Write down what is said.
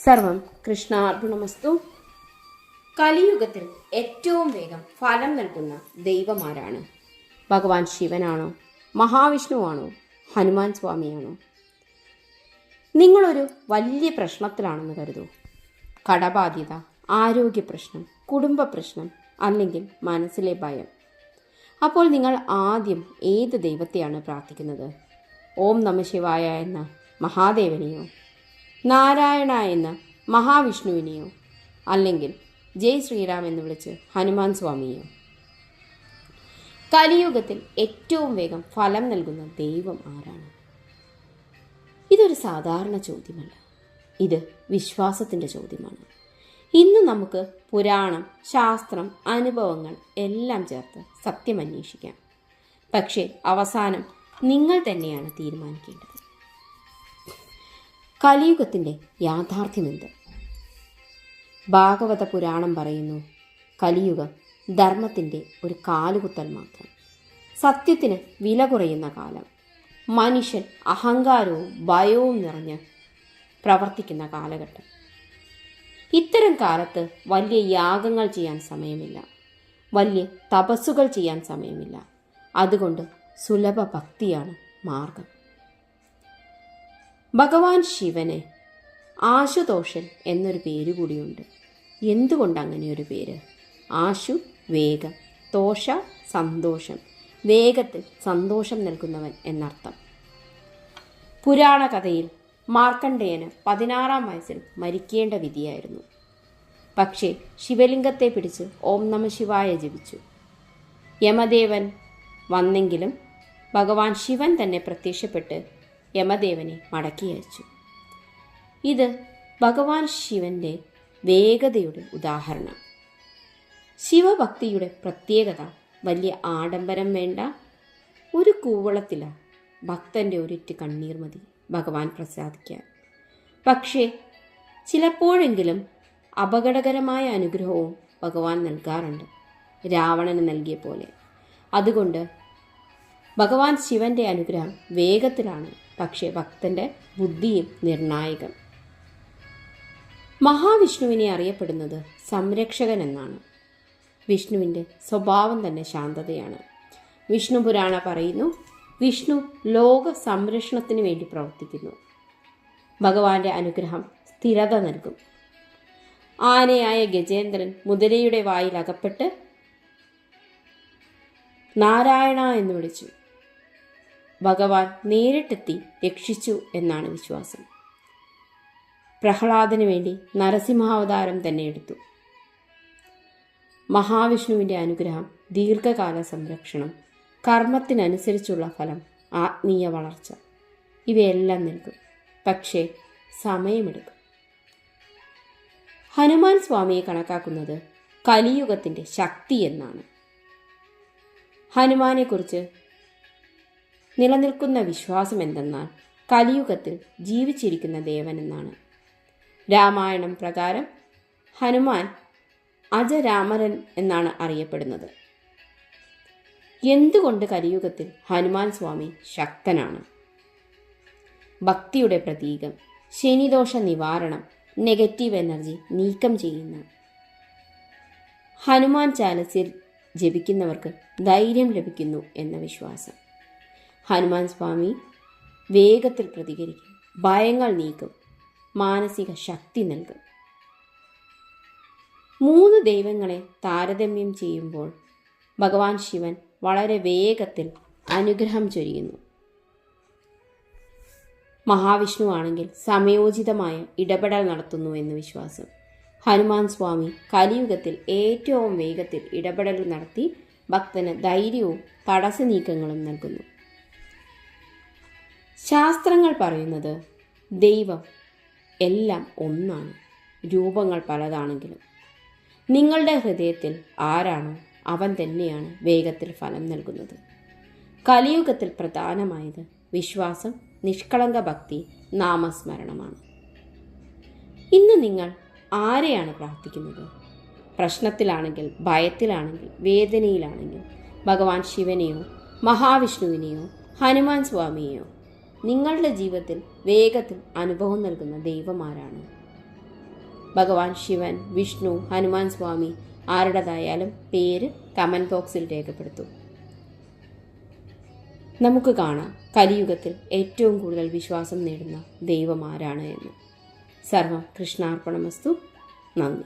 സർവം കൃഷ്ണാർപ്പണമസ്തു. കലിയുഗത്തിൽ ഏറ്റവും വേഗം ഫലം നൽകുന്ന ദൈവമാരാണ്? ഭഗവാൻ ശിവനാണോ, മഹാവിഷ്ണുവാണോ, ഹനുമാൻ സ്വാമിയാണോ? നിങ്ങളൊരു വലിയ പ്രശ്നത്തിലാണെന്ന് കരുതൂ. കടബാധ്യത, ആരോഗ്യ പ്രശ്നം, കുടുംബ പ്രശ്നം, അല്ലെങ്കിൽ മനസ്സിലെ ഭയം. അപ്പോൾ നിങ്ങൾ ആദ്യം ഏത് ദൈവത്തെയാണ് പ്രാർത്ഥിക്കുന്നത്? ഓം നമ ശിവായ എന്ന മഹാദേവനെയോ, നാരായണ എന്ന മഹാവിഷ്ണുവിനെയോ, അല്ലെങ്കിൽ ജയ് ശ്രീറാം എന്ന് വിളിച്ച് ഹനുമാൻ സ്വാമിയെയോ? കലിയുഗത്തിൽ ഏറ്റവും വേഗം ഫലം നൽകുന്ന ദൈവം ആരാണ്? ഇതൊരു സാധാരണ ചോദ്യമല്ല, ഇത് വിശ്വാസത്തിൻ്റെ ചോദ്യമാണ്. ഇന്ന് നമുക്ക് പുരാണം, ശാസ്ത്രം, അനുഭവങ്ങൾ എല്ലാം ചേർത്ത് സത്യം അന്വേഷിക്കാം. പക്ഷേ അവസാനം നിങ്ങൾ തന്നെയാണ് തീരുമാനിക്കേണ്ടത്. കലിയുഗത്തിൻ്റെ യാഥാർത്ഥ്യമെന്ത്? ഭാഗവത പുരാണം പറയുന്നു, കലിയുഗം ധർമ്മത്തിൻ്റെ ഒരു കാലുകുത്തൽ മാത്രം, സത്യത്തിന് വില കുറയുന്ന കാലം, മനുഷ്യൻ അഹങ്കാരവും ഭയവും നിറഞ്ഞ് പ്രവർത്തിക്കുന്ന കാലഘട്ടം. ഇത്തരം കാലത്ത് വലിയ യാഗങ്ങൾ ചെയ്യാൻ സമയമില്ല, വലിയ തപസ്സുകൾ ചെയ്യാൻ സമയമില്ല. അതുകൊണ്ട് സുലഭ ഭക്തിയാണ് മാർഗം. ഭഗവാൻ ശിവന് ആശുതോഷൻ എന്നൊരു പേര് കൂടിയുണ്ട്. എന്തുകൊണ്ട് അങ്ങനെയൊരു പേര്? ആശു വേഗം, തോഷ സന്തോഷം, വേഗത്തിൽ സന്തോഷം നൽകുന്നവൻ എന്നർത്ഥം. പുരാണ കഥയിൽ മാർക്കണ്ഡേയന് 16-ാം വയസ്സിൽ മരിക്കേണ്ട വിധിയായിരുന്നു. പക്ഷേ ശിവലിംഗത്തെ പിടിച്ച് ഓം നമ ശിവായ ജപിച്ചു. യമദേവൻ വന്നെങ്കിലും ഭഗവാൻ ശിവൻ തന്നെ പ്രത്യക്ഷപ്പെട്ട് യമദേവനെ മടക്കി അയച്ചു. ഇത് ഭഗവാൻ ശിവന്റെ വേഗതയുടെ ഉദാഹരണം. ശിവഭക്തിയുടെ പ്രത്യേകത വലിയ ആഡംബരം വേണ്ട, ഒരു കൂവളത്തില ഭക്തന്റെ ഒരിറ്റ് കണ്ണീർ മതി ഭഗവാൻ പ്രസാദിക്കാൻ. പക്ഷേ ചിലപ്പോഴെങ്കിലും അപകടകരമായ അനുഗ്രഹവും ഭഗവാൻ നൽകാറുണ്ട്, രാവണന് നൽകിയ പോലെ. അതുകൊണ്ട് ഭഗവാൻ ശിവന്റെ അനുഗ്രഹം വേഗത്തിലാണ്, പക്ഷേ ഭക്തന്റെ ബുദ്ധിയും നിർണായകം. മഹാവിഷ്ണുവിനെ അറിയപ്പെടുന്നത് സംരക്ഷകൻ എന്നാണ്. വിഷ്ണുവിൻ്റെ സ്വഭാവം തന്നെ ശാന്തതയാണ്. വിഷ്ണു പുരാണ പറയുന്നു, വിഷ്ണു ലോക സംരക്ഷണത്തിന് വേണ്ടി പ്രവർത്തിക്കുന്നു. ഭഗവാന്റെ അനുഗ്രഹം സ്ഥിരത നൽകും. ആനയായ ഗജേന്ദ്രൻ മുതലയുടെ വായിൽ അകപ്പെട്ട് നാരായണ എന്ന് വിളിച്ചു. ഭഗവാൻ നേരിട്ടെത്തി രക്ഷിച്ചു എന്നാണ് വിശ്വാസം. പ്രഹ്ലാദന് വേണ്ടി നരസിംഹാവതാരം തന്നെ എടുത്തു. മഹാവിഷ്ണുവിൻ്റെ അനുഗ്രഹം ദീർഘകാല സംരക്ഷണം, കർമ്മത്തിനനുസരിച്ചുള്ള ഫലം, ആത്മീയ വളർച്ച, ഇവയെല്ലാം നൽകും. പക്ഷേ സമയമെടുക്കും. ഹനുമാൻ സ്വാമിയെ കണക്കാക്കുന്നത് കലിയുഗത്തിൻ്റെ ശക്തി എന്നാണ്. ഹനുമാനെക്കുറിച്ച് നിലനിൽക്കുന്ന വിശ്വാസം എന്തെന്നാൽ കലിയുഗത്തിൽ ജീവിച്ചിരിക്കുന്ന ദേവൻ എന്നാണ്. രാമായണം പ്രകാരം ഹനുമാൻ അജരാമരൻ എന്നാണ് അറിയപ്പെടുന്നത്. എന്തുകൊണ്ട് കലിയുഗത്തിൽ ഹനുമാൻ സ്വാമി ശക്തനാണ്? ഭക്തിയുടെ പ്രതീകം, ശനിദോഷ നിവാരണം, നെഗറ്റീവ് എനർജി നീക്കം ചെയ്യുന്ന. ഹനുമാൻ ചാലിസിൽ ജപിക്കുന്നവർക്ക് ധൈര്യം ലഭിക്കുന്നു എന്ന വിശ്വാസം. ഹനുമാൻ സ്വാമി വേഗത്തിൽ പ്രതികരിക്കും, ഭയങ്ങൾ നീക്കും, മാനസിക ശക്തി നൽകും. 3 ദൈവങ്ങളെ താരതമ്യം ചെയ്യുമ്പോൾ ഭഗവാൻ ശിവൻ വളരെ വേഗത്തിൽ അനുഗ്രഹം ചൊരിയുന്നു. മഹാവിഷ്ണു ആണെങ്കിൽ സമയോചിതമായ ഇടപെടൽ നടത്തുന്നു എന്ന് വിശ്വാസം. ഹനുമാൻ സ്വാമി കലിയുഗത്തിൽ ഏറ്റവും വേഗത്തിൽ ഇടപെടൽ നടത്തി ഭക്തന് ധൈര്യവും തടസ്സ നീക്കങ്ങളും നൽകുന്നു. ശാസ്ത്രങ്ങൾ പറയുന്നത് ദൈവം എല്ലാം ഒന്നാണ്, രൂപങ്ങൾ പലതാണെങ്കിലും. നിങ്ങളുടെ ഹൃദയത്തിൽ ആരാണോ അവൻ തന്നെയാണ് വേഗത്തിൽ ഫലം നൽകുന്നത്. കലിയുഗത്തിൽ പ്രധാനമായത് വിശ്വാസം, നിഷ്കളങ്ക ഭക്തി, നാമസ്മരണമാണ്. ഇന്ന് നിങ്ങൾ ആരെയാണ് പ്രാർത്ഥിക്കുന്നത്? പ്രശ്നത്തിലാണെങ്കിൽ, ഭയത്തിലാണെങ്കിൽ, വേദനയിലാണെങ്കിൽ ഭഗവാൻ ശിവനെയോ, മഹാവിഷ്ണുവിനെയോ, ഹനുമാൻ സ്വാമിയെയോ? നിങ്ങളുടെ ജീവിതത്തിൽ വേഗത്തിൽ അനുഭവം നൽകുന്ന ദൈവമാരാണ്? ഭഗവാൻ ശിവൻ, വിഷ്ണു, ഹനുമാൻ സ്വാമി ആരുടേതായാലും പേര് കമൻറ്റ് ബോക്സിൽ രേഖപ്പെടുത്തും. നമുക്ക് കാണാം കലിയുഗത്തിൽ ഏറ്റവും കൂടുതൽ വിശ്വാസം നേടുന്ന ദൈവം ആരാണ് എന്ന്. സർവം കൃഷ്ണാർപ്പണമസ്തു. നന്ദി.